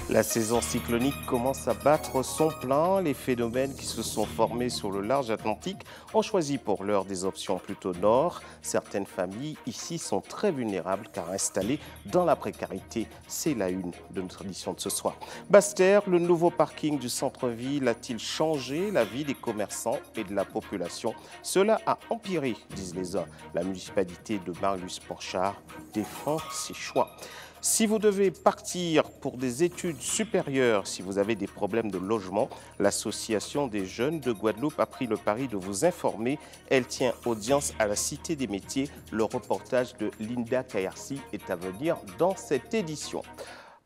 La saison cyclonique commence à battre son plein. Les phénomènes qui se sont formés sur le large Atlantique ont choisi pour l'heure des options plutôt nord. Certaines familles ici sont très vulnérables car installées dans la précarité. C'est la une de notre édition de ce soir. Basse-Terre, le nouveau parking du centre-ville a-t-il changé la vie des commerçants et de la population? Cela a empiré, disent les uns. La municipalité de Marius Porchard défend ses choix. Si vous devez partir pour des études supérieures, si vous avez des problèmes de logement, l'Association des jeunes de Guadeloupe a pris le pari de vous informer. Elle tient audience à la Cité des métiers. Le reportage de Linda Kayarsi est à venir dans cette édition.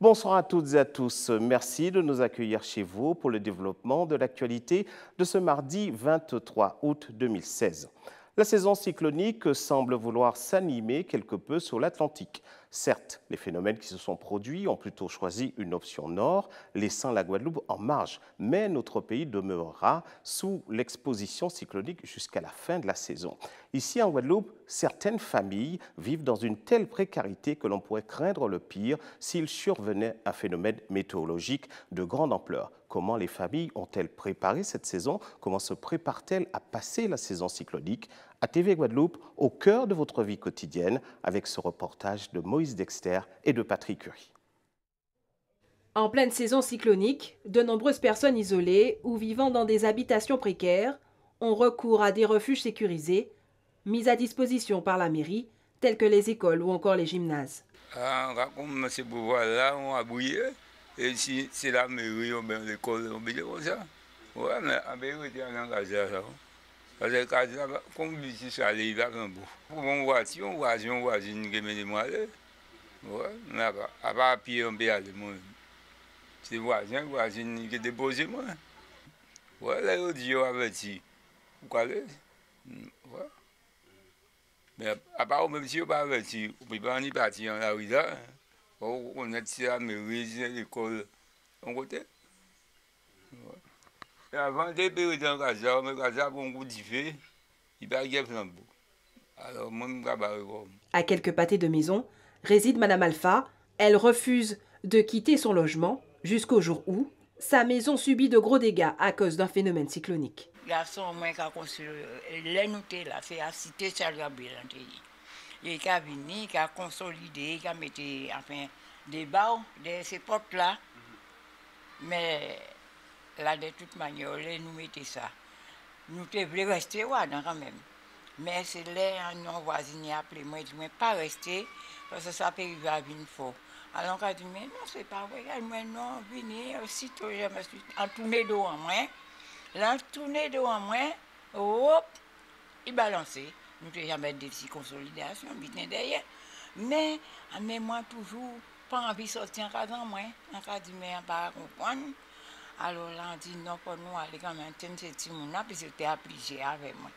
Bonsoir à toutes et à tous. Merci de nous accueillir chez vous pour le développement de l'actualité de ce mardi 23 août 2016. La saison cyclonique semble vouloir s'animer quelque peu sur l'Atlantique. Certes, les phénomènes qui se sont produits ont plutôt choisi une option nord, laissant la Guadeloupe en marge. Mais notre pays demeurera sous l'exposition cyclonique jusqu'à la fin de la saison. Ici, en Guadeloupe, certaines familles vivent dans une telle précarité que l'on pourrait craindre le pire s'il survenait un phénomène météorologique de grande ampleur. Comment les familles ont-elles préparé cette saison? Comment se préparent-elles à passer la saison cyclonique? À TV Guadeloupe, au cœur de votre vie quotidienne, avec ce reportage de Moïse Dexter et de Patrick Curie. En pleine saison cyclonique, de nombreuses personnes isolées ou vivant dans des habitations précaires ont recours à des refuges sécurisés, mis à disposition par la mairie, tels que les écoles ou encore les gymnases. Comme ce pouvoir-là, on a brillé. Et si c'est la mairie ou bien l'école, on peut dire comme ça. Ouais, mais la mairie était engagée à ça. Parce que comme ici, ça allait, il va un bout. Pour mon voiture, on voisine qui me demande. Ouais, mais à part pied, on peut aller. C'est voisine qui dépose moi. Ouais, là, on dit, on averti. Pourquoi aller? Ouais. Mais à part même si on pas averti, on ne peut pas en y partir en la rue là. On est ici à la mairie, l'école, on côté. Et avant des périodes en Gaza, mais Gaza, pour un coup d'effet, il va y avoir un flambeau. Alors, moi, je ne vais pas. À quelques pâtés de maison réside Madame Alpha. Elle refuse de quitter son logement jusqu'au jour où sa maison subit de gros dégâts à cause d'un phénomène cyclonique. Garçon, moi, qui a construit l'ennouté là, c'est la cité Salgabé. Il a venu, il a consolidé, il a mis enfin, des barres, ces portes-là. Mais là, de toute manière, nous mettons ça. Nous devons rester quand même. Mais c'est là, nos voisins ont appelé moi, ils disent, pas rester, parce que ça peut arriver à venir fort. Alors, on a dit, mais non, c'est pas vrai, moi, non, venez, aussitôt, je me suis tourné devant moi. Là, tourné devant moi, hop, il balançait. Nous devons jamais des petites consolidations, bien derrière. Mais moi, toujours, pas envie de sortir en cas de moi. En cas de moi, pas comprendre. Alors là, on dit non, pour nous, aller quand même, c'est petit monde, puis c'était appliqué avec moi.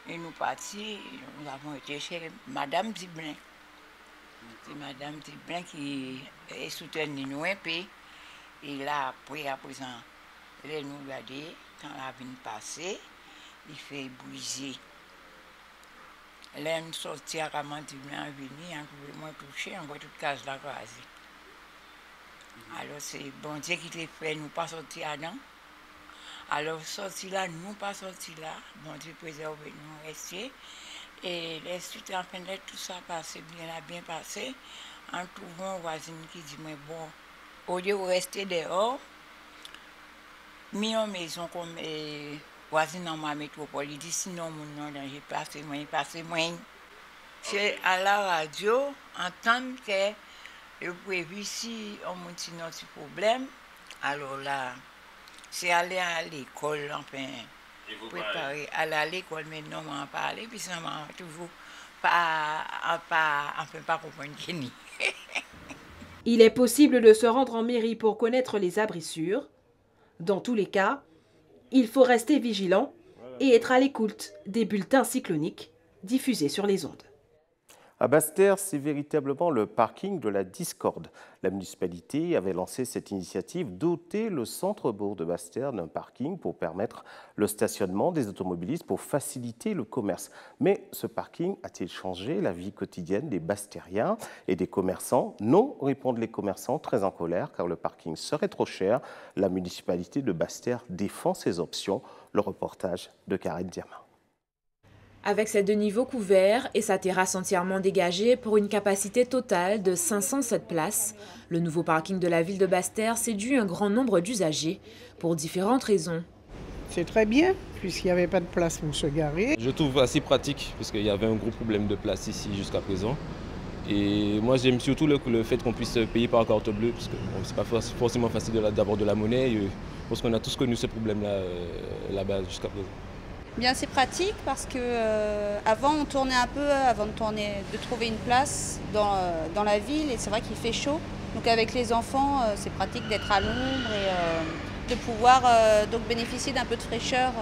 Et nous partis, nous avons été chez Madame Diblin. C'est Madame Diblin qui est soutenue nous un peu. Et là, après, à présent, elle nous regardait, quand la vie passée, il fait briser. Là, nous sortis à Madame Diblin, venir, on pouvait moins toucher, on voit toute case là quasi. Alors c'est bon Dieu qui t'a fait, nous pas sortir là-dedans. Alors sorti là, nous pas sorti là. Bon Dieu préserve nous rester. Et les suites en fin de tout ça passé bien passé. En trouvant un voisin qui dit mais bon, au lieu de rester dehors, mis en maison comme voisin dans ma métropole, il dit sinon mon nom j'ai passé moins. C'est à la radio entendre que le prévu, si on monte notre problème, alors là, c'est aller à l'école, enfin, préparer, aller à l'école, mais non, on va en parler, puis ça m'a toujours pas comprendre qu'il n'y. Il est possible de se rendre en mairie pour connaître les abris sûrs. Dans tous les cas, il faut rester vigilant et être à l'écoute des bulletins cycloniques diffusés sur les ondes. À Basse-Terre, c'est véritablement le parking de la discorde. La municipalité avait lancé cette initiative, doter le centre-bourg de Basse-Terre d'un parking pour permettre le stationnement des automobilistes pour faciliter le commerce. Mais ce parking a-t-il changé la vie quotidienne des Basse-Terriens et des commerçants? Non, répondent les commerçants très en colère car le parking serait trop cher. La municipalité de Basse-Terre défend ses options. Le reportage de Karen Diamant. Avec ses 2 niveaux couverts et sa terrasse entièrement dégagée pour une capacité totale de 507 places, le nouveau parking de la ville de Basse-Terre séduit un grand nombre d'usagers pour différentes raisons. C'est très bien, puisqu'il n'y avait pas de place pour se garer. Je trouve assez pratique, puisqu'il y avait un gros problème de place ici jusqu'à présent. Et moi, j'aime surtout le fait qu'on puisse payer par carte bleue, parce que bon, c'est pas forcément facile d'avoir de la monnaie. Parce qu'on a tous connu ce problème-là là-bas jusqu'à présent. Bien, c'est pratique parce que avant on tournait un peu avant de trouver une place dans la ville, et c'est vrai qu'il fait chaud. Donc avec les enfants, c'est pratique d'être à l'ombre et de pouvoir donc bénéficier d'un peu de fraîcheur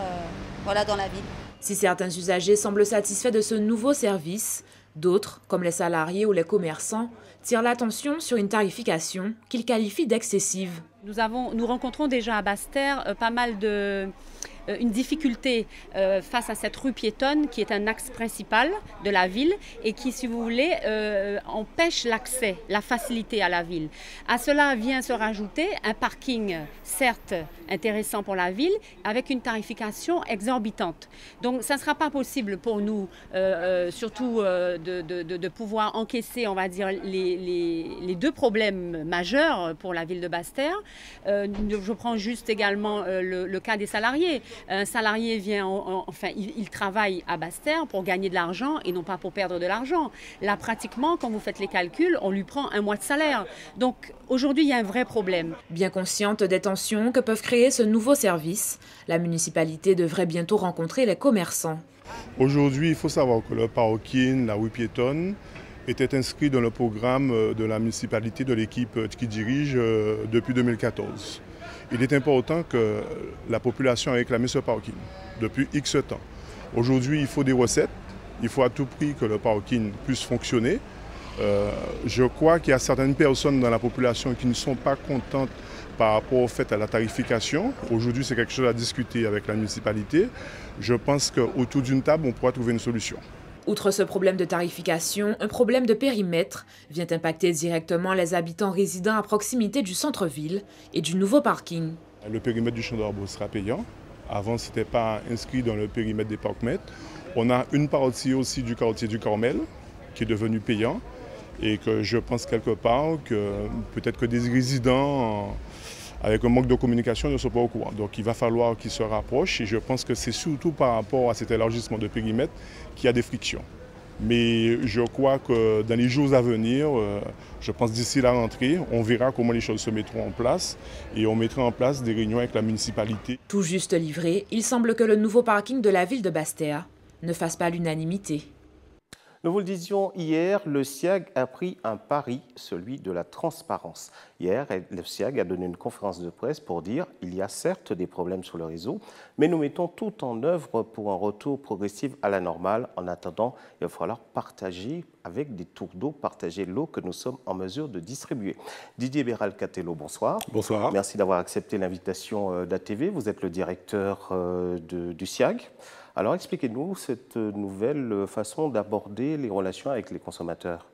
voilà, dans la ville. Si certains usagers semblent satisfaits de ce nouveau service, d'autres, comme les salariés ou les commerçants, tirent l'attention sur une tarification qu'ils qualifient d'excessive. Nous rencontrons déjà à Basse-Terre pas mal une difficulté face à cette rue piétonne qui est un axe principal de la ville et qui, si vous voulez, empêche l'accès, la facilité à la ville. À cela vient se rajouter un parking, certes intéressant pour la ville, avec une tarification exorbitante. Donc ça ne sera pas possible pour nous, surtout de pouvoir encaisser, on va dire, les 2 problèmes majeurs pour la ville de Basse-Terre. Je prends juste également le cas des salariés. Un salarié vient, il travaille à Basse-Terre pour gagner de l'argent et non pas pour perdre de l'argent. Là, pratiquement, quand vous faites les calculs, on lui prend 1 mois de salaire. Donc, aujourd'hui, il y a un vrai problème. Bien consciente des tensions que peuvent créer ce nouveau service, la municipalité devrait bientôt rencontrer les commerçants. Aujourd'hui, il faut savoir que le parking, la rue piétonne, était inscrit dans le programme de la municipalité, de l'équipe qui dirige depuis 2014. Il est important que la population ait réclamé ce parking depuis X temps. Aujourd'hui, il faut des recettes. Il faut à tout prix que le parking puisse fonctionner. Je crois qu'il y a certaines personnes dans la population qui ne sont pas contentes par rapport au fait à la tarification. Aujourd'hui, c'est quelque chose à discuter avec la municipalité. Je pense qu'autour d'une table, on pourra trouver une solution. Outre ce problème de tarification, un problème de périmètre vient impacter directement les habitants résidant à proximité du centre-ville et du nouveau parking. Le périmètre du Champ d'Arbre sera payant. Avant, ce n'était pas inscrit dans le périmètre des parcs-mètres. On a une partie aussi du quartier du Carmel qui est devenu payant et que je pense quelque part que peut-être que des résidents avec un manque de communication ne sont pas au courant. Donc il va falloir qu'ils se rapprochent et je pense que c'est surtout par rapport à cet élargissement de périmètre qu'il y a des frictions. Mais je crois que dans les jours à venir, je pense d'ici la rentrée, on verra comment les choses se mettront en place et on mettra en place des réunions avec la municipalité. Tout juste livré, il semble que le nouveau parking de la ville de Basse-Terre ne fasse pas l'unanimité. Nous vous le disions hier, le SIAG a pris un pari, celui de la transparence. Hier, le SIAG a donné une conférence de presse pour dire qu'il y a certes des problèmes sur le réseau, mais nous mettons tout en œuvre pour un retour progressif à la normale. En attendant, il va falloir partager avec des tours d'eau, partager l'eau que nous sommes en mesure de distribuer. Didier Béral-Catello, bonsoir. Bonsoir. Merci d'avoir accepté l'invitation d'ATV. Vous êtes le directeur du SIAG. Alors expliquez-nous cette nouvelle façon d'aborder les relations avec les consommateurs.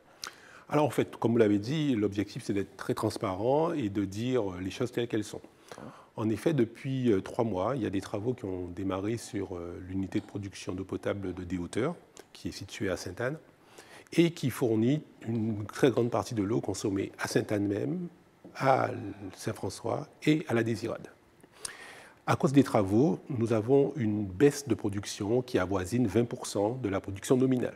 Alors en fait, comme vous l'avez dit, l'objectif c'est d'être très transparent et de dire les choses telles qu'elles sont. En effet, depuis 3 mois, il y a des travaux qui ont démarré sur l'unité de production d'eau potable de Des-Hauteurs, qui est située à Sainte-Anne, et qui fournit une très grande partie de l'eau consommée à Sainte-Anne même, à Saint-François et à la Désirade. À cause des travaux, nous avons une baisse de production qui avoisine 20% de la production nominale.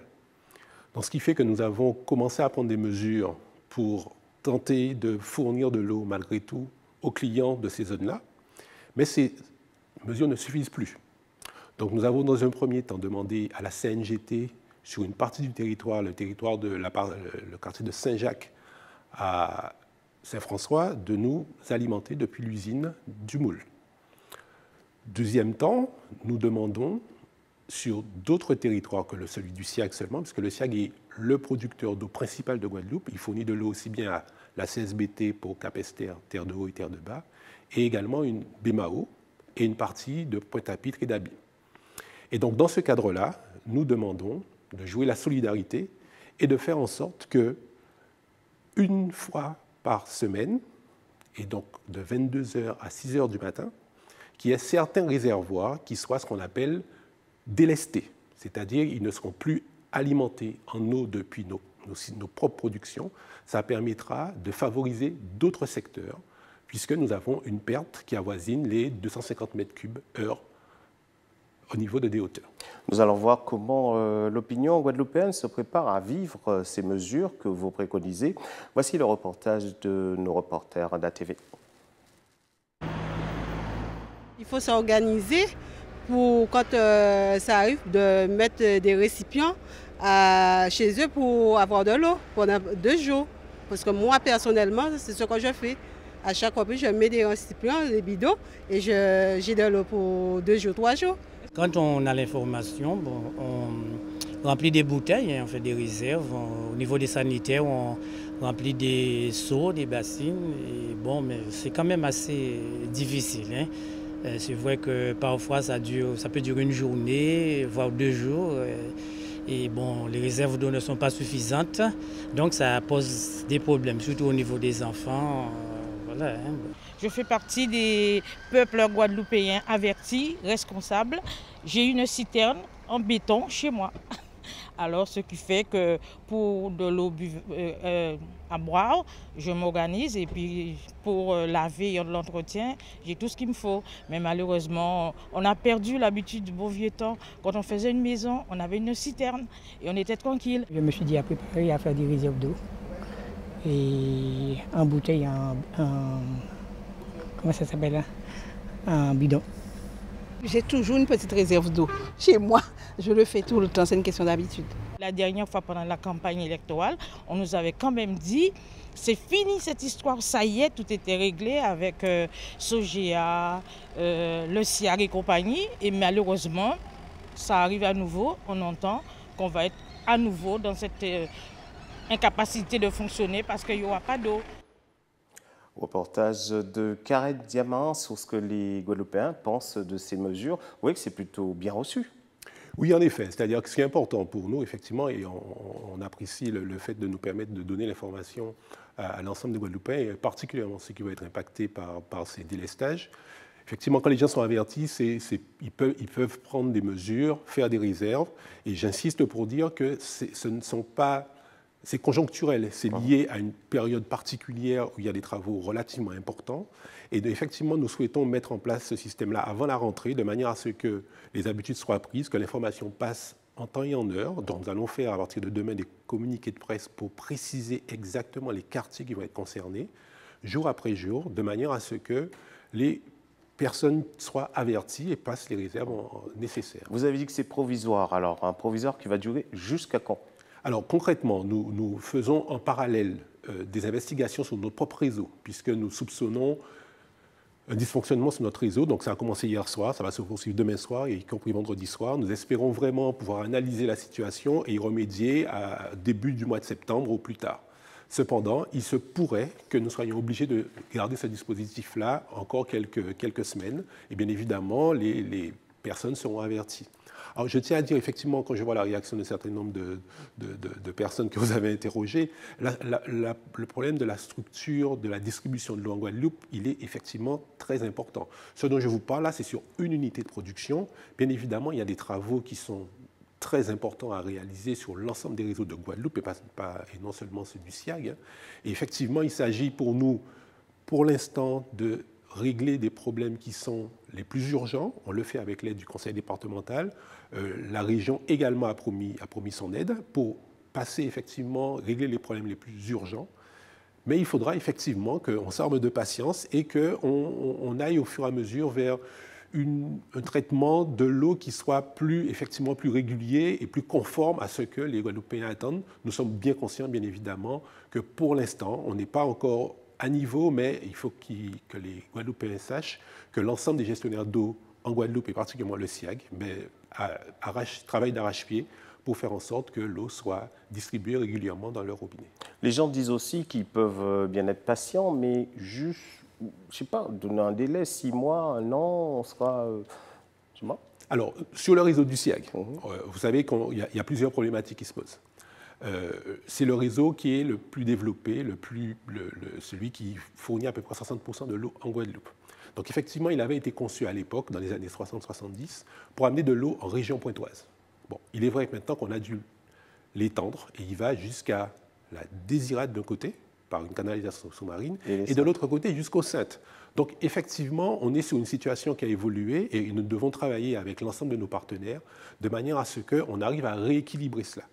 Donc, ce qui fait que nous avons commencé à prendre des mesures pour tenter de fournir de l'eau malgré tout aux clients de ces zones-là. Mais ces mesures ne suffisent plus. Donc nous avons dans un premier temps demandé à la CNGT sur une partie du territoire, le quartier de Saint-Jacques à Saint-François, de nous alimenter depuis l'usine du Moule. Deuxième temps, nous demandons sur d'autres territoires que celui du SIAG seulement, puisque le SIAG est le producteur d'eau principal de Guadeloupe. Il fournit de l'eau aussi bien à la CSBT pour Cap-Esther, Terre de Haut et Terre de Bas, et également une BMAO et une partie de Pointe-à-Pitre et d'Abi. Et donc dans ce cadre-là, nous demandons de jouer la solidarité et de faire en sorte que une fois par semaine, et donc de 22h à 6h du matin, qu'il y ait certains réservoirs qui soient ce qu'on appelle délestés, c'est-à-dire ils ne seront plus alimentés en eau depuis nos propres productions. Ça permettra de favoriser d'autres secteurs, puisque nous avons une perte qui avoisine les 250 mètres cubes heure au niveau de des hauteurs. Nous allons voir comment l'opinion guadeloupéenne se prépare à vivre ces mesures que vous préconisez. Voici le reportage de nos reporters d'ATV. Il faut s'organiser pour, quand ça arrive, de mettre des récipients chez eux pour avoir de l'eau pendant 2 jours. Parce que moi, personnellement, c'est ce que je fais. À chaque repas, je mets des récipients, des bidons, et j'ai de l'eau pour 2 jours, 3 jours. Quand on a l'information, on remplit des bouteilles, hein, on fait des réserves. Au niveau des sanitaires, on remplit des seaux, des bassines. Et bon, mais c'est quand même assez difficile. Hein. C'est vrai que parfois ça peut durer une journée, voire 2 jours. Et bon, les réserves d'eau ne sont pas suffisantes. Donc ça pose des problèmes, surtout au niveau des enfants. Voilà, hein. Je fais partie des peuples guadeloupéens avertis, responsables. J'ai une citerne en béton chez moi. Alors, ce qui fait que pour de l'eau à boire, je m'organise et puis pour laver et l'entretien, j'ai tout ce qu'il me faut. Mais malheureusement, on a perdu l'habitude du beau vieux temps. Quand on faisait une maison, on avait une citerne et on était tranquille. Je me suis dit à préparer à faire des réserves d'eau et en bouteille, comment ça s'appelle, un bidon. J'ai toujours une petite réserve d'eau chez moi. Je le fais tout le temps, c'est une question d'habitude. La dernière fois, pendant la campagne électorale, on nous avait quand même dit c'est fini cette histoire, ça y est, tout était réglé avec Sogea, le SIAG et compagnie. Et malheureusement, ça arrive à nouveau. On entend qu'on va être à nouveau dans cette incapacité de fonctionner parce qu'il n'y aura pas d'eau. Reportage de Karen Diamant sur ce que les Guadeloupéens pensent de ces mesures. Vous voyez que c'est plutôt bien reçu. Oui, en effet. C'est-à-dire que ce qui est important pour nous, effectivement, et on apprécie le fait de nous permettre de donner l'information à l'ensemble des Guadeloupéens, et particulièrement ceux qui vont être impactés par ces délestages. Effectivement, quand les gens sont avertis, ils peuvent prendre des mesures, faire des réserves. Et j'insiste pour dire que ce ne sont pas... C'est conjoncturel, c'est lié à une période particulière où il y a des travaux relativement importants. Et effectivement, nous souhaitons mettre en place ce système-là avant la rentrée, de manière à ce que les habitudes soient prises, que l'information passe en temps et en heure. Donc nous allons faire à partir de demain des communiqués de presse pour préciser exactement les quartiers qui vont être concernés, jour après jour, de manière à ce que les personnes soient averties et passent les réserves nécessaires. Vous avez dit que c'est provisoire, alors un provisoire qui va durer jusqu'à quand ? Alors concrètement, nous faisons en parallèle des investigations sur notre propre réseau, puisque nous soupçonnons un dysfonctionnement sur notre réseau. Donc ça a commencé hier soir, ça va se poursuivre demain soir, y compris vendredi soir. Nous espérons vraiment pouvoir analyser la situation et y remédier à début du mois de septembre ou plus tard. Cependant, il se pourrait que nous soyons obligés de garder ce dispositif-là encore quelques semaines. Et bien évidemment, les personnes seront averties. Alors, je tiens à dire, effectivement, quand je vois la réaction d'un certain nombre de personnes que vous avez interrogées, le problème de la structure, de la distribution de l'eau en Guadeloupe, il est effectivement très important. Ce dont je vous parle là, c'est sur une unité de production. Bien évidemment, il y a des travaux qui sont très importants à réaliser sur l'ensemble des réseaux de Guadeloupe et non seulement ceux du SIAG. Et effectivement, il s'agit pour nous, pour l'instant, de régler des problèmes qui sont les plus urgents. On le fait avec l'aide du conseil départemental. La région également a promis son aide pour passer effectivement, régler les problèmes les plus urgents. Mais il faudra effectivement qu'on s'arme de patience et qu'on aille au fur et à mesure vers un traitement de l'eau qui soit effectivement plus régulier et plus conforme à ce que les Guadeloupéens attendent. Nous sommes bien conscients, bien évidemment, que pour l'instant, on n'est pas encore à niveau, mais il faut que les Guadeloupéens sachent que l'ensemble des gestionnaires d'eau en Guadeloupe, et particulièrement le SIAG, travaillent d'arrache-pied pour faire en sorte que l'eau soit distribuée régulièrement dans leur robinet. Les gens disent aussi qu'ils peuvent bien être patients, mais juste, je ne sais pas, donner un délai, 6 mois, 1 an, on sera... je sais pas. Alors, sur le réseau du SIAG, vous savez qu'il y a plusieurs problématiques qui se posent. C'est le réseau qui est le plus développé, celui qui fournit à peu près 60% de l'eau en Guadeloupe. Donc effectivement, il avait été conçu à l'époque, dans les années 60-70, pour amener de l'eau en région pointoise. Bon, il est vrai que maintenant qu'on a dû l'étendre, et il va jusqu'à la Désirade d'un côté, par une canalisation sous-marine, et de l'autre côté jusqu'au Saintes. Donc effectivement, on est sur une situation qui a évolué et nous devons travailler avec l'ensemble de nos partenaires de manière à ce qu'on arrive à rééquilibrer cela.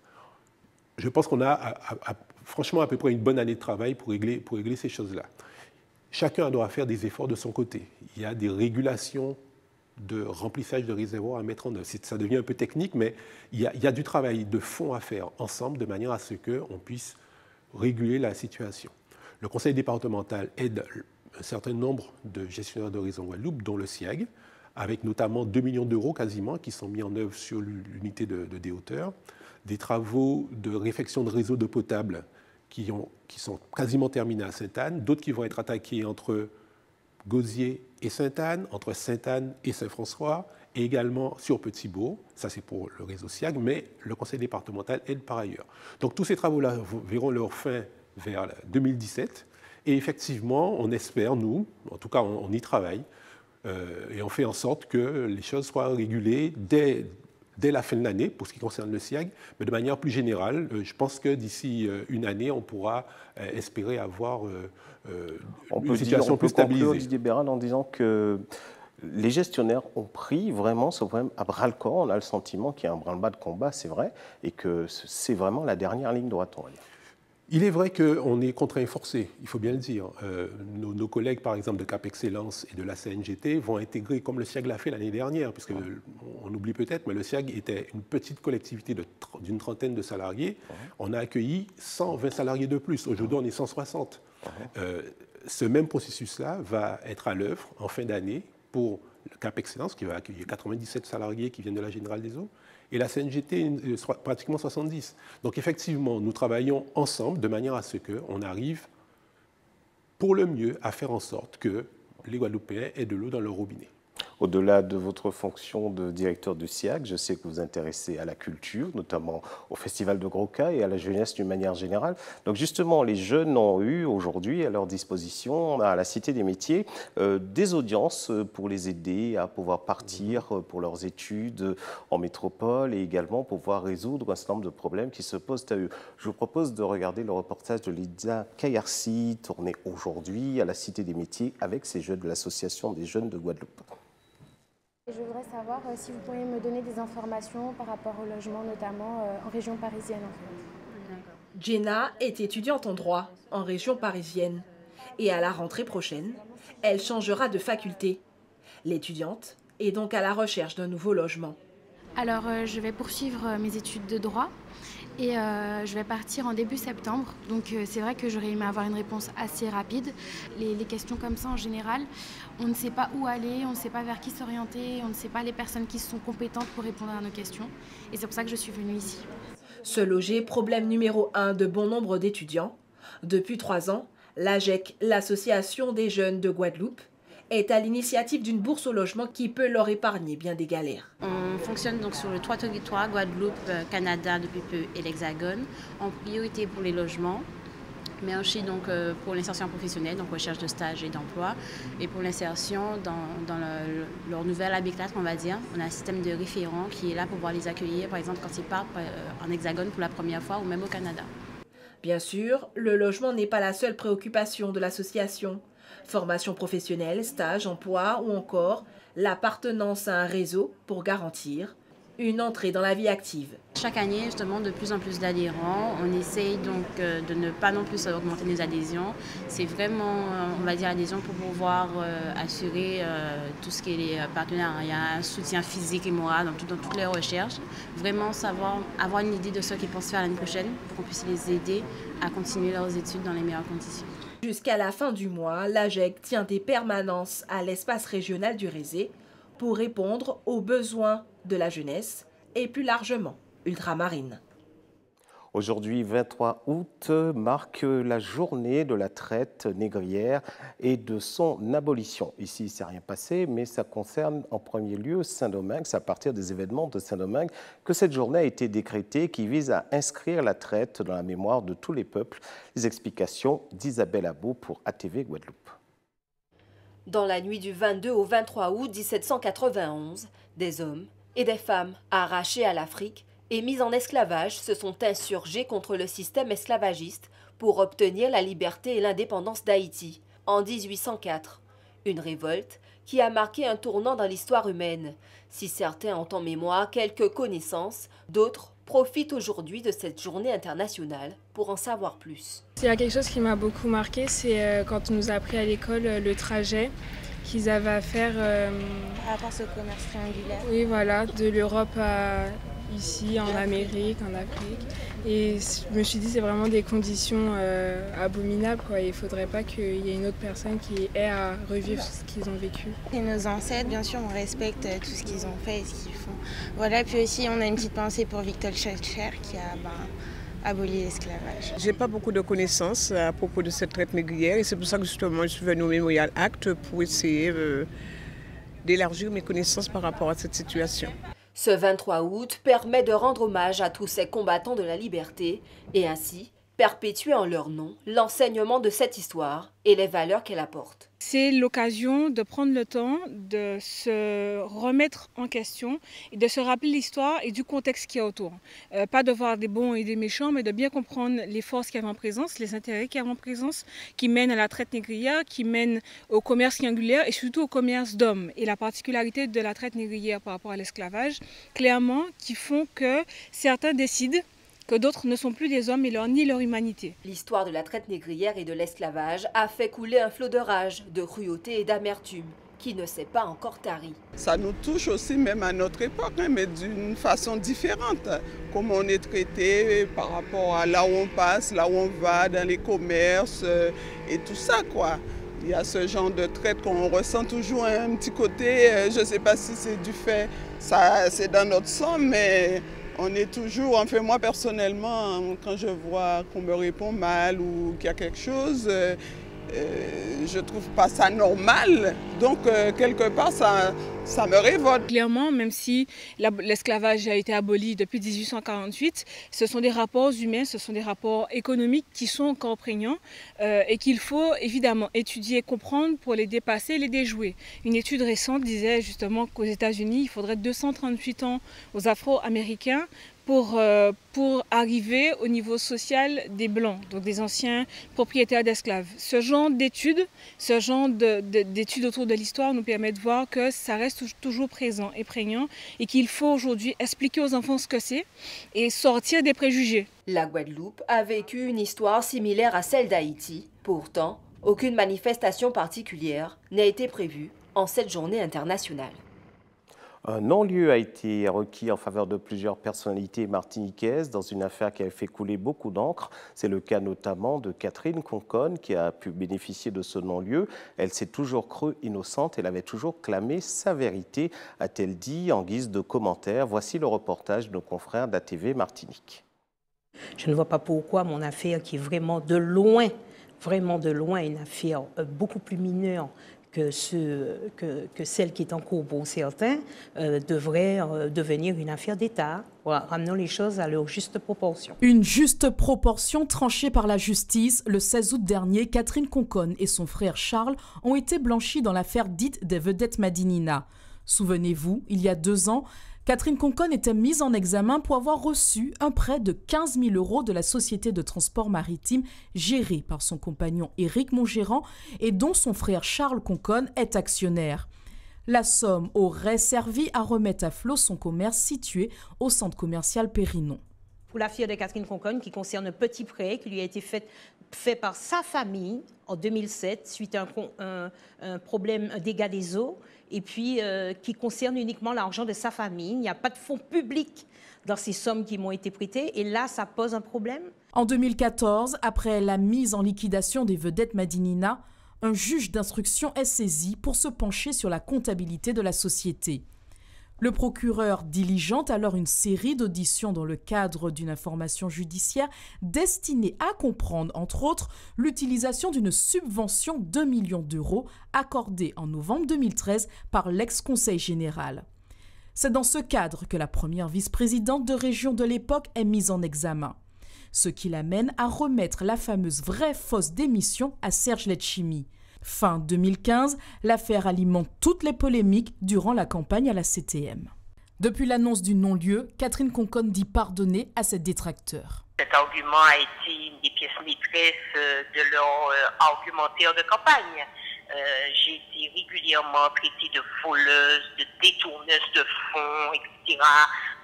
Je pense qu'on a franchement à peu près une bonne année de travail pour régler ces choses-là. Chacun doit faire des efforts de son côté. Il y a des régulations de remplissage de réservoirs à mettre en œuvre. Ça devient un peu technique, mais il y a du travail de fond à faire ensemble de manière à ce qu'on puisse réguler la situation. Le conseil départemental aide un certain nombre de gestionnaires de réseau en Guadeloupe, dont le SIAG, avec notamment 2 millions d'euros quasiment qui sont mis en œuvre sur l'unité de déhauteur, des travaux de réfection de réseau d'eau potable qui sont quasiment terminés à Sainte-Anne, d'autres qui vont être attaqués entre Gosier et Sainte-Anne, entre Sainte-Anne et Saint-François, et également sur Petit-Bourg, ça c'est pour le réseau SIAG, mais le conseil départemental aide par ailleurs. Donc tous ces travaux-là verront leur fin vers 2017, et effectivement, on espère, nous, en tout cas on y travaille, et on fait en sorte que les choses soient régulées dès la fin de l'année, pour ce qui concerne le SIAG, mais de manière plus générale, je pense que d'ici une année, on pourra espérer avoir une situation plus stabilisée. On peut conclure, Didier Bérard, en disant que les gestionnaires ont pris vraiment ce problème à bras-le-corps. On a le sentiment qu'il y a un branle-bas de combat, c'est vrai, et que c'est vraiment la dernière ligne droite, on va dire. Il est vrai qu'on est contraint et forcé, il faut bien le dire. Nos collègues, par exemple, de Cap Excellence et de la CNGT vont intégrer, comme le SIAG l'a fait l'année dernière, puisque on oublie peut-être, mais le SIAG était une petite collectivité d'une trentaine de salariés. On a accueilli 120 salariés de plus. Aujourd'hui, on est 160. Ce même processus-là va être à l'œuvre en fin d'année pour le Cap Excellence, qui va accueillir 97 salariés qui viennent de la Générale des Eaux, et la CNGT, pratiquement 70. Donc effectivement, nous travaillons ensemble de manière à ce qu'on arrive, pour le mieux, à faire en sorte que les Guadeloupéens aient de l'eau dans leur robinet. Au-delà de votre fonction de directeur du SIAG, je sais que vous vous intéressez à la culture, notamment au Festival de Gros-Cas et à la jeunesse d'une manière générale. Donc justement, les jeunes ont eu aujourd'hui à leur disposition, à la Cité des métiers, des audiences pour les aider à pouvoir partir pour leurs études en métropole et également pouvoir résoudre un certain nombre de problèmes qui se posent à eux. Je vous propose de regarder le reportage de Lydia Kayarsi, tourné aujourd'hui à la Cité des métiers avec ces jeunes de l'Association des jeunes de Guadeloupe. Je voudrais savoir si vous pourriez me donner des informations par rapport au logement, notamment en région parisienne. Jenna est étudiante en droit en région parisienne et à la rentrée prochaine, elle changera de faculté. L'étudiante est donc à la recherche d'un nouveau logement. Alors, je vais poursuivre mes études de droit et je vais partir en début septembre. Donc, c'est vrai que j'aurais aimé avoir une réponse assez rapide. Les questions comme ça, en général, on ne sait pas où aller, on ne sait pas vers qui s'orienter, on ne sait pas les personnes qui sont compétentes pour répondre à nos questions. Et c'est pour ça que je suis venue ici. Se loger, problème numéro 1 de bon nombre d'étudiants. Depuis 3 ans, l'AGEC, l'Association des jeunes de Guadeloupe, est à l'initiative d'une bourse au logement qui peut leur épargner bien des galères. On fonctionne donc sur les 3 territoires, Guadeloupe, Canada depuis peu et l'Hexagone, en priorité pour les logements, mais aussi donc pour l'insertion professionnelle, donc recherche de stage et d'emploi, et pour l'insertion dans leur nouvel habitat, on va dire. On a un système de référents qui est là pour pouvoir les accueillir, par exemple quand ils partent en Hexagone pour la première fois ou même au Canada. Bien sûr, le logement n'est pas la seule préoccupation de l'association. Formation professionnelle, stage, emploi ou encore l'appartenance à un réseau pour garantir une entrée dans la vie active. Chaque année, je demande de plus en plus d'adhérents. On essaye donc de ne pas non plus augmenter nos adhésions. C'est vraiment, on va dire, adhésion pour pouvoir assurer tout ce qui est les partenariats, un soutien physique et moral dans toutes les recherches. Vraiment avoir une idée de ce qu'ils pensent faire l'année prochaine pour qu'on puisse les aider à continuer leurs études dans les meilleures conditions. Jusqu'à la fin du mois, l'AGEC tient des permanences à l'espace régional du Rézé pour répondre aux besoins de la jeunesse et plus largement ultramarines. Aujourd'hui, 23 août, marque la journée de la traite négrière et de son abolition. Ici, il ne s'est rien passé, mais ça concerne en premier lieu Saint-Domingue. C'est à partir des événements de Saint-Domingue que cette journée a été décrétée qui vise à inscrire la traite dans la mémoire de tous les peuples. Les explications d'Isabelle Abou pour ATV Guadeloupe. Dans la nuit du 22 au 23 août 1791, des hommes et des femmes arrachés à l'Afrique et mis en esclavage se sont insurgés contre le système esclavagiste pour obtenir la liberté et l'indépendance d'Haïti en 1804. Une révolte qui a marqué un tournant dans l'histoire humaine. Si certains ont en mémoire quelques connaissances, d'autres profitent aujourd'hui de cette journée internationale pour en savoir plus. Il y a quelque chose qui m'a beaucoup marqué, c'est quand on nous a appris à l'école le trajet qu'ils avaient à faire. Par rapport au commerce triangulaire. Oui, voilà, de l'Europe à ici, en Amérique, en Afrique. Et je me suis dit, c'est vraiment des conditions abominables, quoi. Il ne faudrait pas qu'il y ait une autre personne qui ait à revivre ce qu'ils ont vécu. Et nos ancêtres, bien sûr, on respecte tout ce qu'ils ont fait et ce qu'ils font. Voilà, puis aussi, on a une petite pensée pour Victor Schœlcher qui a aboli l'esclavage. J'ai pas beaucoup de connaissances à propos de cette traite négrière et c'est pour ça que justement je suis venue au Memorial Act pour essayer d'élargir mes connaissances par rapport à cette situation. Ce 23 août permet de rendre hommage à tous ces combattants de la liberté et ainsi perpétuer en leur nom l'enseignement de cette histoire et les valeurs qu'elle apporte. C'est l'occasion de prendre le temps de se remettre en question et de se rappeler l'histoire et du contexte qu'il y a autour. Pas de voir des bons et des méchants, mais de bien comprendre les forces qui avaient en présence, les intérêts qui avaient en présence, qui mènent à la traite négrière, qui mènent au commerce triangulaire et surtout au commerce d'hommes. Et la particularité de la traite négrière par rapport à l'esclavage, clairement, qui font que certains décident que d'autres ne sont plus des hommes et ni leur humanité. L'histoire de la traite négrière et de l'esclavage a fait couler un flot de rage, de cruauté et d'amertume qui ne s'est pas encore tari. Ça nous touche aussi même à notre époque, mais d'une façon différente. Comment on est traité par rapport à là où on passe, là où on va, dans les commerces et tout ça, quoi. Il y a ce genre de traite qu'on ressent toujours un petit côté, je ne sais pas si c'est du fait, ça c'est dans notre sang, mais on est toujours, enfin moi personnellement, quand je vois qu'on me répond mal ou qu'il y a quelque chose, je ne trouve pas ça normal. Donc quelque part, ça me révolte. Clairement, même si l'esclavage a été aboli depuis 1848, ce sont des rapports humains, ce sont des rapports économiques qui sont encore prégnants et qu'il faut évidemment étudier et comprendre pour les dépasser et les déjouer. Une étude récente disait justement qu'aux États-Unis, il faudrait 238 ans aux Afro-Américains pour arriver au niveau social des Blancs, donc des anciens propriétaires d'esclaves. Ce genre d'études, d'études autour de l'histoire nous permet de voir que ça reste toujours présent et prégnant et qu'il faut aujourd'hui expliquer aux enfants ce que c'est et sortir des préjugés. La Guadeloupe a vécu une histoire similaire à celle d'Haïti. Pourtant, aucune manifestation particulière n'a été prévue en cette journée internationale. Un non-lieu a été requis en faveur de plusieurs personnalités martiniquaises dans une affaire qui a fait couler beaucoup d'encre. C'est le cas notamment de Catherine Conconne qui a pu bénéficier de ce non-lieu. Elle s'est toujours crue innocente, elle avait toujours clamé sa vérité, a-t-elle dit en guise de commentaire. Voici le reportage de nos confrères d'ATV Martinique. Je ne vois pas pourquoi mon affaire qui est vraiment de loin, une affaire beaucoup plus mineure que celle qui est en cours pour certains, devrait devenir une affaire d'État. Voilà, ramenons les choses à leur juste proportion. Une juste proportion tranchée par la justice. Le 16 août dernier, Catherine Conconne et son frère Charles ont été blanchis dans l'affaire dite des vedettes Madinina. Souvenez-vous, il y a 2 ans, Catherine Conconne était mise en examen pour avoir reçu un prêt de 15 000 € de la société de transport maritime gérée par son compagnon Éric Montgérant et dont son frère Charles Conconne est actionnaire. La somme aurait servi à remettre à flot son commerce situé au centre commercial Périnon. Pour l'affaire de Catherine Conconne qui concerne un petit prêt qui lui a été fait par sa famille en 2007 suite à un problème, un dégât des eaux, et puis qui concerne uniquement l'argent de sa famille. Il n'y a pas de fonds publics dans ces sommes qui m'ont été prêtées, et là, ça pose un problème. En 2014, après la mise en liquidation des vedettes Madinina, un juge d'instruction est saisi pour se pencher sur la comptabilité de la société. Le procureur diligente alors une série d'auditions dans le cadre d'une information judiciaire destinée à comprendre, entre autres, l'utilisation d'une subvention d'1 million d'euros accordée en novembre 2013 par l'ex-conseil général. C'est dans ce cadre que la première vice-présidente de région de l'époque est mise en examen, ce qui l'amène à remettre la fameuse vraie-fausse démission à Serge Letchimy. Fin 2015, l'affaire alimente toutes les polémiques durant la campagne à la CTM. Depuis l'annonce du non-lieu, Catherine Conconne dit pardonner à ses détracteurs. Cet argument a été une des pièces maîtresses de leur argumentaire de campagne. J'ai été régulièrement traitée de voleuse, de détourneuse de fonds, etc.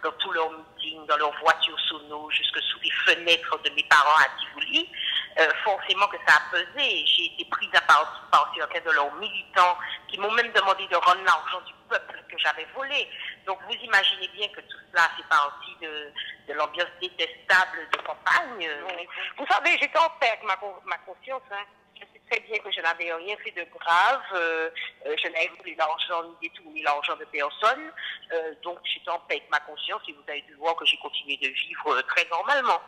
dans tous leurs meetings, dans leurs voitures sonos, jusque sous les fenêtres de mes parents à Tivoli. Forcément que ça a pesé. J'ai été prise à part certains de leurs militants qui m'ont même demandé de rendre l'argent du peuple que j'avais volé. Donc vous imaginez bien que tout cela fait partie de l'ambiance détestable de campagne. Vous savez, j'étais en paix avec ma conscience. Je sais très bien que je n'avais rien fait de grave. Je n'avais volé l'argent ni détourné l'argent de personne. Donc j'étais en paix avec ma conscience et vous avez dû voir que j'ai continué de vivre très normalement.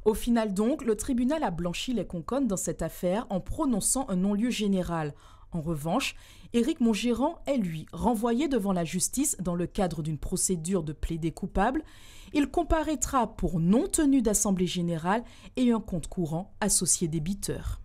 Au final donc, le tribunal a blanchi les Conconne dans cette affaire en prononçant un non-lieu général. En revanche, Éric Montgeron est lui renvoyé devant la justice dans le cadre d'une procédure de plaidé coupable. Il comparaîtra pour non-tenue d'assemblée générale et un compte courant associé débiteur.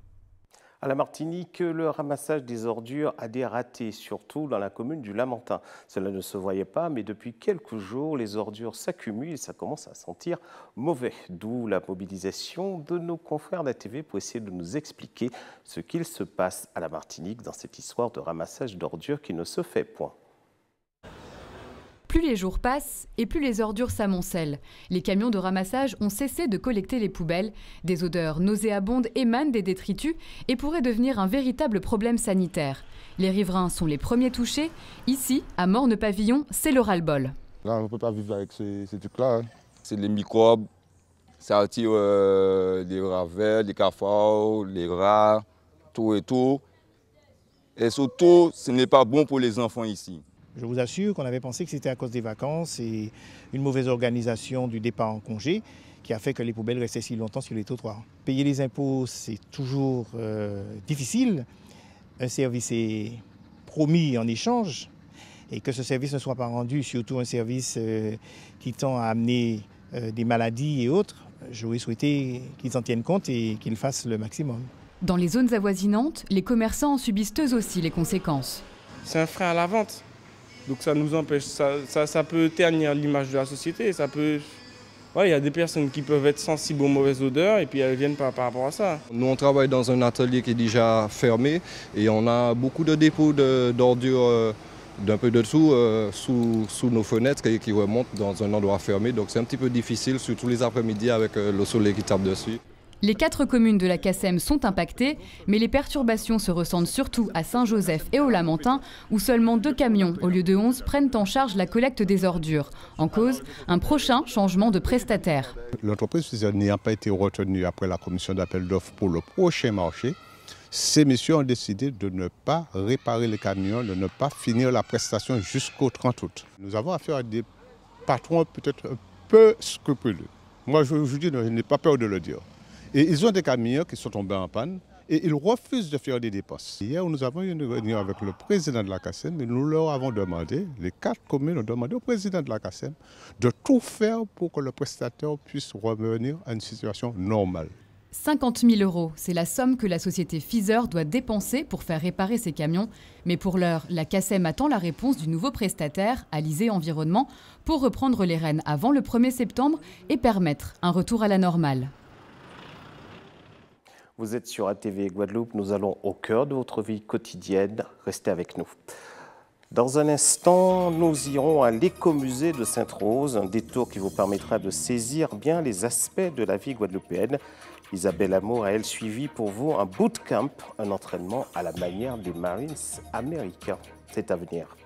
À la Martinique, le ramassage des ordures a des ratés, surtout dans la commune du Lamentin. Cela ne se voyait pas, mais depuis quelques jours, les ordures s'accumulent et ça commence à sentir mauvais. D'où la mobilisation de nos confrères d'ATV pour essayer de nous expliquer ce qu'il se passe à la Martinique dans cette histoire de ramassage d'ordures qui ne se fait point. Plus les jours passent et plus les ordures s'amoncellent. Les camions de ramassage ont cessé de collecter les poubelles. Des odeurs nauséabondes émanent des détritus et pourraient devenir un véritable problème sanitaire. Les riverains sont les premiers touchés. Ici, à Morne-Pavillon, c'est le ras-le-bol. Là, on ne peut pas vivre avec ces trucs-là. C'est les microbes, ça attire les ravels, les cafards, les rats, tout et tout. Et surtout, ce n'est pas bon pour les enfants ici. Je vous assure qu'on avait pensé que c'était à cause des vacances et une mauvaise organisation du départ en congé qui a fait que les poubelles restaient si longtemps sur les trottoirs. Payer les impôts, c'est toujours difficile. Un service est promis en échange et que ce service ne soit pas rendu, surtout un service qui tend à amener des maladies et autres, j'aurais souhaité qu'ils en tiennent compte et qu'ils fassent le maximum. Dans les zones avoisinantes, les commerçants en subissent eux aussi les conséquences. C'est un frein à la vente. Donc ça nous empêche, ça peut ternir l'image de la société. Ça peut, il y a des personnes qui peuvent être sensibles aux mauvaises odeurs et puis elles viennent par rapport à ça. Nous on travaille dans un atelier qui est déjà fermé et on a beaucoup de dépôts d'ordures d'un peu de dessous sous nos fenêtres qui remontent dans un endroit fermé. Donc c'est un petit peu difficile, surtout les après-midi avec le soleil qui tape dessus. Les 4 communes de la CACEM sont impactées, mais les perturbations se ressentent surtout à Saint-Joseph et au Lamentin, où seulement 2 camions, au lieu de 11, prennent en charge la collecte des ordures. En cause, un prochain changement de prestataire. L'entreprise n'ayant pas été retenue après la commission d'appel d'offres pour le prochain marché, ces messieurs ont décidé de ne pas réparer les camions, de ne pas finir la prestation jusqu'au 30 août. Nous avons affaire à des patrons peut-être un peu scrupuleux. Moi, je vous dis, je n'ai pas peur de le dire. Et ils ont des camions qui sont tombés en panne et ils refusent de faire des dépenses. Hier, nous avons eu une réunion avec le président de la CACEM et nous leur avons demandé, les 4 communes ont demandé au président de la CACEM de tout faire pour que le prestataire puisse revenir à une situation normale. 50 000 €, c'est la somme que la société Pfizer doit dépenser pour faire réparer ses camions. Mais pour l'heure, la CACEM attend la réponse du nouveau prestataire, Alizé Environnement, pour reprendre les rênes avant le 1er septembre et permettre un retour à la normale. Vous êtes sur ATV Guadeloupe, nous allons au cœur de votre vie quotidienne. Restez avec nous. Dans un instant, nous irons à l'écomusée de Sainte-Rose, un détour qui vous permettra de saisir bien les aspects de la vie guadeloupéenne. Isabelle Amour a, elle, suivi pour vous un bootcamp, un entraînement à la manière des Marines américains. C'est à venir.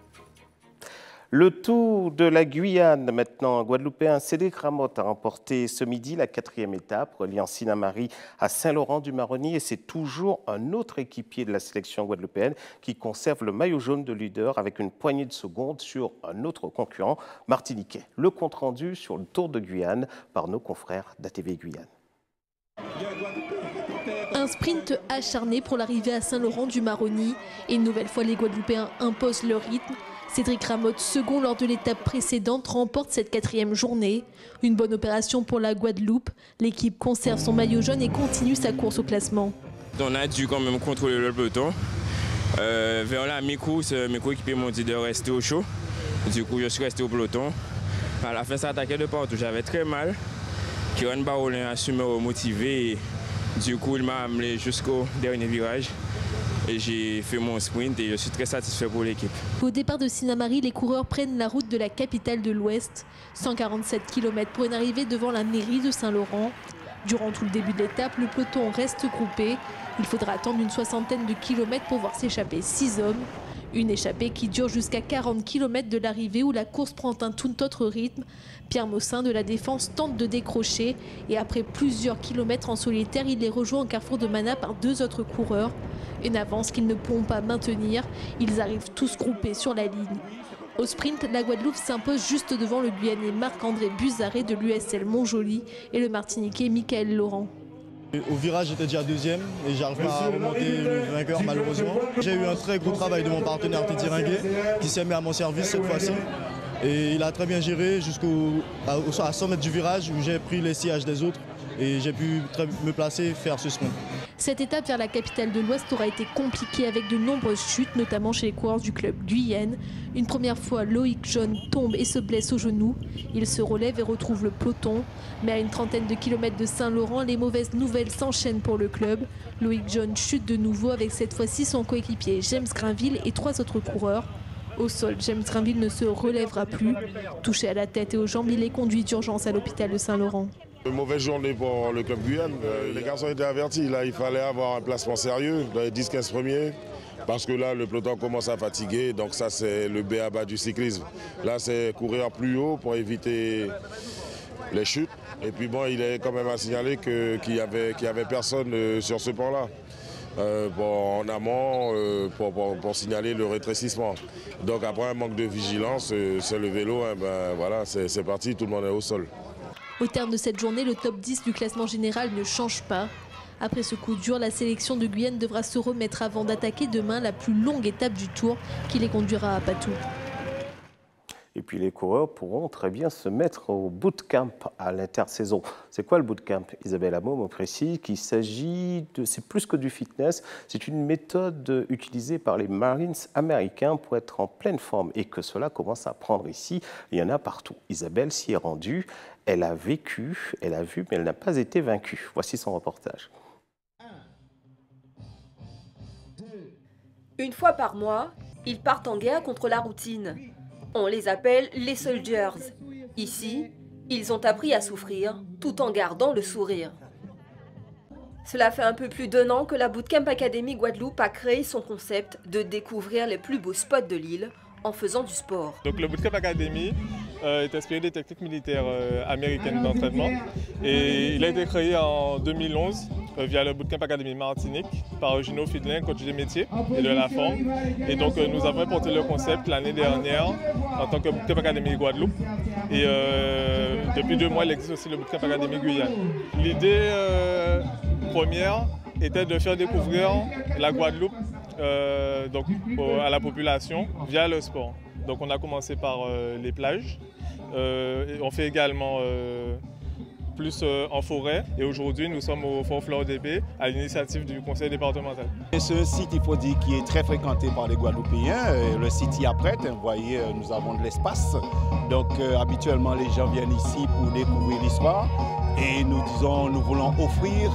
Le Tour de la Guyane, maintenant, Guadeloupéen Cédric Ramotte a remporté ce midi la 4e étape, reliant Sinnamary à Saint-Laurent-du-Maroni. Et c'est toujours un autre équipier de la sélection guadeloupéenne qui conserve le maillot jaune de leader avec une poignée de secondes sur un autre concurrent martiniquais. Le compte-rendu sur le Tour de Guyane par nos confrères d'ATV Guyane. Un sprint acharné pour l'arrivée à Saint-Laurent-du-Maroni. Et une nouvelle fois, les Guadeloupéens imposent leur rythme. Cédric Ramotte, second lors de l'étape précédente, remporte cette 4e journée. Une bonne opération pour la Guadeloupe. L'équipe conserve son maillot jaune et continue sa course au classement. On a dû quand même contrôler le peloton. Vers la mi-course, mes coéquipiers m'ont dit de rester au chaud. Du coup, je suis resté au peloton. À la fin, ça attaquait de partout. J'avais très mal. Kiran Baolin a su me remotiver. Et du coup, il m'a amené jusqu'au dernier virage. Et j'ai fait mon sprint et je suis très satisfait pour l'équipe. Au départ de Sinnamary, les coureurs prennent la route de la capitale de l'Ouest. 147 km pour une arrivée devant la mairie de Saint-Laurent. Durant tout le début de l'étape, le peloton reste groupé. Il faudra attendre une 60aine de kilomètres pour voir s'échapper 6 hommes. Une échappée qui dure jusqu'à 40 km de l'arrivée où la course prend un tout autre rythme. Pierre Mossin de la Défense tente de décrocher et après plusieurs kilomètres en solitaire, il les rejoint au carrefour de Mana par 2 autres coureurs. Une avance qu'ils ne pourront pas maintenir. Ils arrivent tous groupés sur la ligne. Au sprint, la Guadeloupe s'impose juste devant le Guyanais Marc-André Buzaré de l'USL Montjoly et le Martiniquais Michael Laurent. Au virage, j'étais déjà 2e et j'arrive pas à remonter le vainqueur malheureusement. J'ai eu un très gros travail de mon partenaire Titi Ringuet qui s'est mis à mon service cette fois-ci. Et il a très bien géré à 100 mètres du virage où j'ai pris les sillages des autres et j'ai pu me placer et faire ce sprint. Cette étape vers la capitale de l'Ouest aura été compliquée avec de nombreuses chutes, notamment chez les coureurs du club Guyenne. Une première fois, Loïc John tombe et se blesse au genou. Il se relève et retrouve le peloton. Mais à une trentaine de kilomètres de Saint-Laurent, les mauvaises nouvelles s'enchaînent pour le club. Loïc John chute de nouveau avec cette fois-ci son coéquipier James Grinville et 3 autres coureurs. Au sol, James Grinville ne se relèvera plus. Touché à la tête et aux jambes, il est conduit d'urgence à l'hôpital de Saint-Laurent. Une mauvaise journée pour le club Guyane. Les garçons étaient avertis. Là, il fallait avoir un placement sérieux dans les 10-15 premiers. Parce que là, le peloton commence à fatiguer. Donc ça, c'est le b.a.-ba du cyclisme. Là, c'est courir plus haut pour éviter les chutes. Et puis bon, il est quand même à signaler qu'il y avait personne sur ce pont-là. En amont pour signaler le rétrécissement. Donc après un manque de vigilance, c'est le vélo, voilà, c'est parti, tout le monde est au sol. Au terme de cette journée, le top 10 du classement général ne change pas. Après ce coup dur, la sélection de Guyane devra se remettre avant d'attaquer demain la plus longue étape du Tour qui les conduira à Patou. Et puis les coureurs pourront très bien se mettre au bootcamp à l'intersaison. C'est quoi le bootcamp? Isabelle Amo me précise qu'il s'agit de, c'est plus que du fitness, c'est une méthode utilisée par les Marines américains pour être en pleine forme et que cela commence à prendre ici. Il y en a partout. Isabelle s'y est rendue, elle a vécu, elle a vu, mais elle n'a pas été vaincue. Voici son reportage. Une fois par mois, ils partent en guerre contre la routine. On les appelle les soldiers. Ici, ils ont appris à souffrir tout en gardant le sourire. Cela fait un peu plus d'1 an que la Bootcamp Academy Guadeloupe a créé son concept de découvrir les plus beaux spots de l'île en faisant du sport. Donc le Bootcamp Academy est inspiré des techniques militaires américaines d'entraînement et il a été créé en 2011 via le Bootcamp Academy Martinique par Gino Fidlin, coach des métiers et de la forme. Et donc nous avons importé le concept l'année dernière en tant que Bootcamp Academy Guadeloupe. Et depuis 2 mois, il existe aussi le Bootcamp Academy Guyane. L'idée première était de faire découvrir la Guadeloupe à la population via le sport. Donc on a commencé par les plages. On fait également plus en forêt et aujourd'hui nous sommes au Fort Fleur d'Épée à l'initiative du conseil départemental. C'est un site, il faut dire, qui est très fréquenté par les Guadeloupéens. Le site y apprête, vous voyez, nous avons de l'espace. Donc habituellement les gens viennent ici pour découvrir l'histoire et nous voulons offrir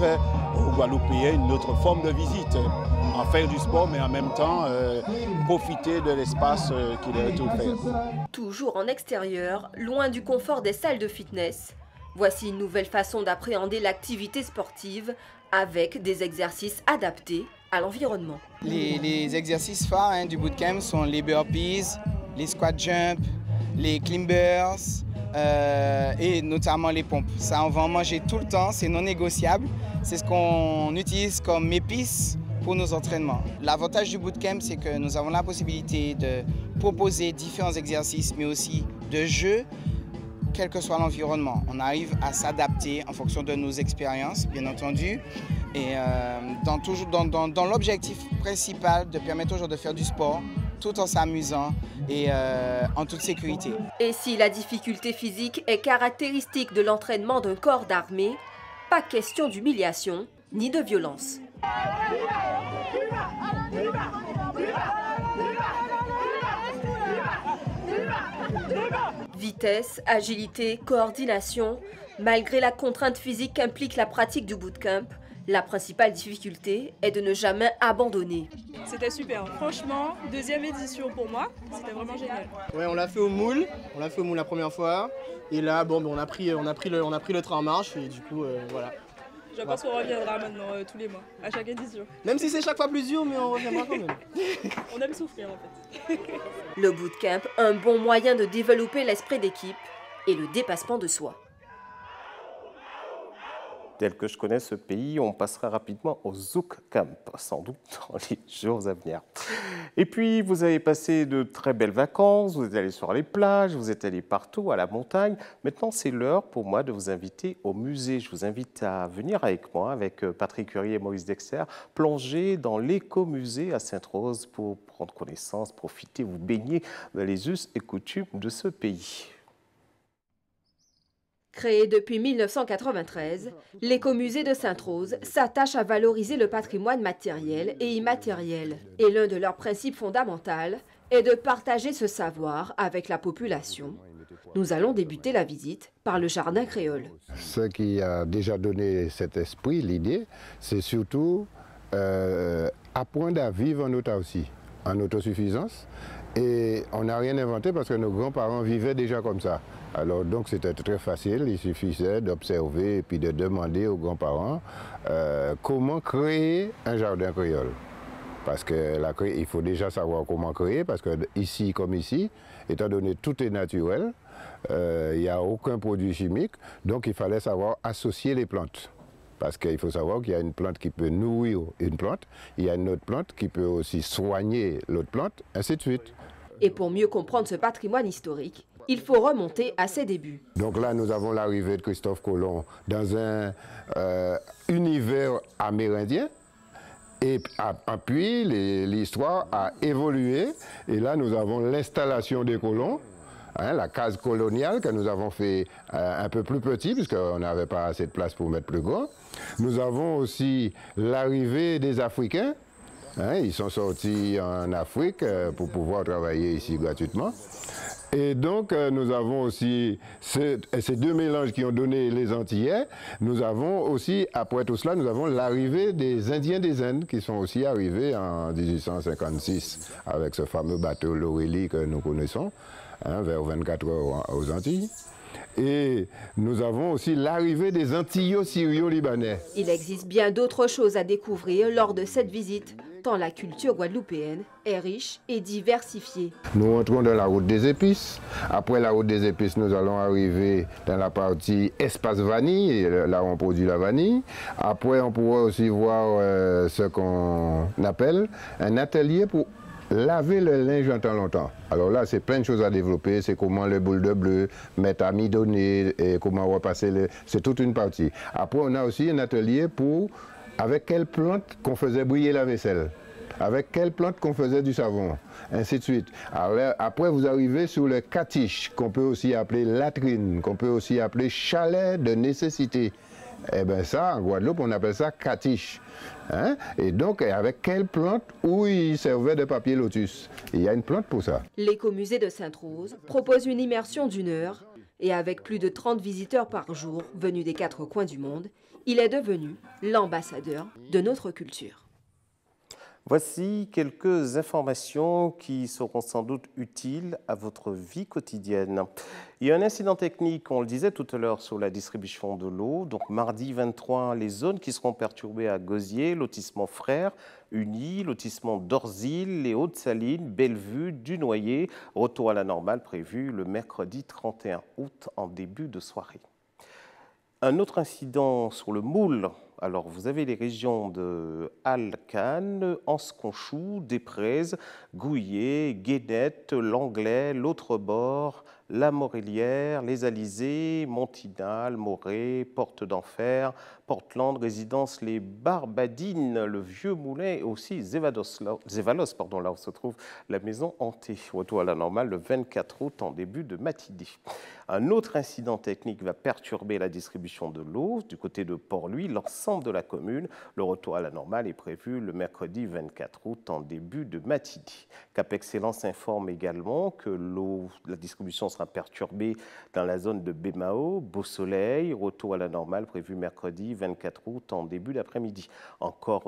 aux Guadeloupéens une autre forme de visite. En faire du sport mais en même temps profiter de l'espace qui leur est offert. Toujours en extérieur, loin du confort des salles de fitness, voici une nouvelle façon d'appréhender l'activité sportive avec des exercices adaptés à l'environnement. Les exercices phares du bootcamp sont les burpees, les squat jump, les climbers et notamment les pompes. Ça, on va en manger tout le temps, c'est non négociable. C'est ce qu'on utilise comme épice pour nos entraînements. L'avantage du bootcamp, c'est que nous avons la possibilité de proposer différents exercices, mais aussi de jeux, quel que soit l'environnement. On arrive à s'adapter en fonction de nos expériences, bien entendu, et dans l'objectif principal de permettre aux gens de faire du sport tout en s'amusant et en toute sécurité. Et si la difficulté physique est caractéristique de l'entraînement d'un corps d'armée, pas question d'humiliation ni de violence. Vitesse, agilité, coordination, malgré la contrainte physique qu'implique la pratique du bootcamp, la principale difficulté est de ne jamais abandonner. C'était super, franchement, deuxième édition pour moi, c'était vraiment génial. Ouais, on l'a fait au moule, la première fois, et là, bon, on a pris le train en marche, et du coup, voilà. Je pense qu'on reviendra maintenant tous les mois, à chaque édition. Même si c'est chaque fois plus dur, mais on reviendra quand même. On aime souffrir en fait. Le bootcamp, un bon moyen de développer l'esprit d'équipe et le dépassement de soi. Tel que je connais ce pays, on passera rapidement au Zouk Camp, sans doute dans les jours à venir. Et puis, vous avez passé de très belles vacances, vous êtes allé sur les plages, vous êtes allé partout, à la montagne. Maintenant, c'est l'heure pour moi de vous inviter au musée. Je vous invite à venir avec moi, avec Patrick Curie et Maurice Dexter, plonger dans l'écomusée à Sainte-Rose pour prendre connaissance, profiter, vous baigner dans les us et coutumes de ce pays. Créé depuis 1993, l'écomusée de Sainte-Rose s'attache à valoriser le patrimoine matériel et immatériel. Et l'un de leurs principes fondamentaux est de partager ce savoir avec la population. Nous allons débuter la visite par le jardin créole. Ce qui a déjà donné cet esprit, l'idée, c'est surtout apprendre à vivre en autarcie, en autosuffisance. Et on n'a rien inventé parce que nos grands-parents vivaient déjà comme ça. Alors donc c'était très facile, il suffisait d'observer et puis de demander aux grands-parents comment créer un jardin créole. Parce qu'il faut déjà savoir comment créer, parce que ici comme ici, étant donné que tout est naturel, il n'y a aucun produit chimique, donc il fallait savoir associer les plantes. Parce qu'il faut savoir qu'il y a une plante qui peut nourrir une plante, il y a une autre plante qui peut aussi soigner l'autre plante, ainsi de suite. Et pour mieux comprendre ce patrimoine historique, il faut remonter à ses débuts. Donc là, nous avons l'arrivée de Christophe Colomb dans un univers amérindien. Et puis, l'histoire a évolué. Et là, nous avons l'installation des colons, la case coloniale que nous avons fait un peu plus petit, puisqu'on n'avait pas assez de place pour mettre plus grand. Nous avons aussi l'arrivée des Africains. Ils sont sortis en Afrique pour pouvoir travailler ici gratuitement. Et donc, nous avons aussi ces deux mélanges qui ont donné les Antillais. Nous avons aussi, après tout cela, nous avons l'arrivée des Indiens des Indes qui sont aussi arrivés en 1856 avec ce fameux bateau l'Aurélie que nous connaissons, vers 24 heures aux Antilles. Et nous avons aussi l'arrivée des Antillo-Syrio-Libanais. Il existe bien d'autres choses à découvrir lors de cette visite, tant la culture guadeloupéenne est riche et diversifiée. Nous entrons dans la route des épices. Après la route des épices, nous allons arriver dans la partie espace vanille, là où on produit la vanille. Après, on pourra aussi voir ce qu'on appelle un atelier pour laver le linge en temps longtemps. Alors là, c'est plein de choses à développer. C'est comment les boules de bleu mettre à midonner et comment repasser les... C'est toute une partie. Après, on a aussi un atelier pour avec quelle plante qu'on faisait briller la vaisselle, avec quelle plante qu'on faisait du savon, ainsi de suite. Alors, après, vous arrivez sur le catiche, qu'on peut aussi appeler latrine, qu'on peut aussi appeler chalet de nécessité. Eh bien ça, en Guadeloupe, on appelle ça catiche. Et donc, avec quelle plante? Où il servait de papier lotus. Il y a une plante pour ça. L'écomusée de Sainte-Rose propose une immersion d'1 heure et avec plus de 30 visiteurs par jour venus des 4 coins du monde, il est devenu l'ambassadeur de notre culture. Voici quelques informations qui seront sans doute utiles à votre vie quotidienne. Il y a un incident technique, on le disait tout à l'heure, sur la distribution de l'eau. Donc mardi 23, les zones qui seront perturbées à Gosier, lotissement Frères, Unis, lotissement d'Orzil, les Hautes-Salines, Bellevue, Dunoyer. Retour à la normale prévu le mercredi 31 août en début de soirée. Un autre incident sur le Moule. Alors, vous avez les régions de Alcannes, Anse-Conchoux, Desprez, Gouillet, Guénette, Langlais, l'autre bord, La Morélière, Les Alizés, Montinal, Morée, Porte d'Enfer, Portland, Résidence Les Barbadines, le Vieux Moulin et aussi Zévalos, là où se trouve la maison hantée. Retour à la normale le 24 août en début de matinée. Un autre incident technique va perturber la distribution de l'eau du côté de Port-Louis, l'ensemble de la commune. Le retour à la normale est prévu le mercredi 24 août en début de matinée. Cap Excellence informe également que la distribution sera perturbée dans la zone de Bémao, Beau Soleil. Retour à la normale prévu mercredi 24 août en début d'après-midi. Encore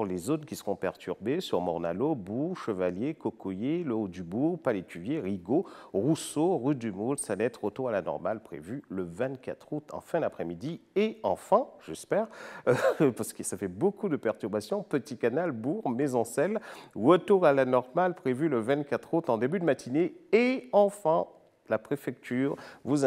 les zones qui seront perturbées sur Mornalo, Bourg, Chevalier, Cocoyer, le Haut-du-Bourg, Palais-Cuvier, Rigaud, Rousseau, rue du Moule, Salette. Retour à la normale prévu le 24 août en fin d'après-midi. Et enfin, j'espère, parce que ça fait beaucoup de perturbations, Petit Canal, Bourg, Maisoncelles. Retour à la normale prévu le 24 août en début de matinée. Et enfin, la préfecture vous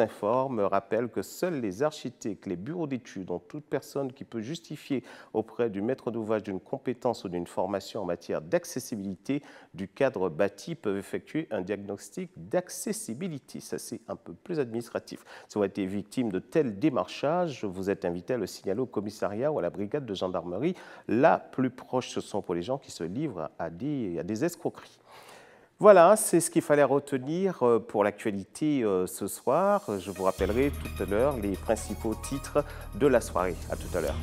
rappelle que seuls les architectes, les bureaux d'études, ont toute personne qui peut justifier auprès du maître d'ouvrage d'une compétence ou d'une formation en matière d'accessibilité du cadre bâti peuvent effectuer un diagnostic d'accessibilité. Ça, c'est un peu plus administratif. Si vous avez été victime de tels démarchages, vous êtes invité à le signaler au commissariat ou à la brigade de gendarmerie. La plus proche, ce sont pour les gens qui se livrent à des escroqueries. Voilà, c'est ce qu'il fallait retenir pour l'actualité ce soir. Je vous rappellerai tout à l'heure les principaux titres de la soirée. À tout à l'heure.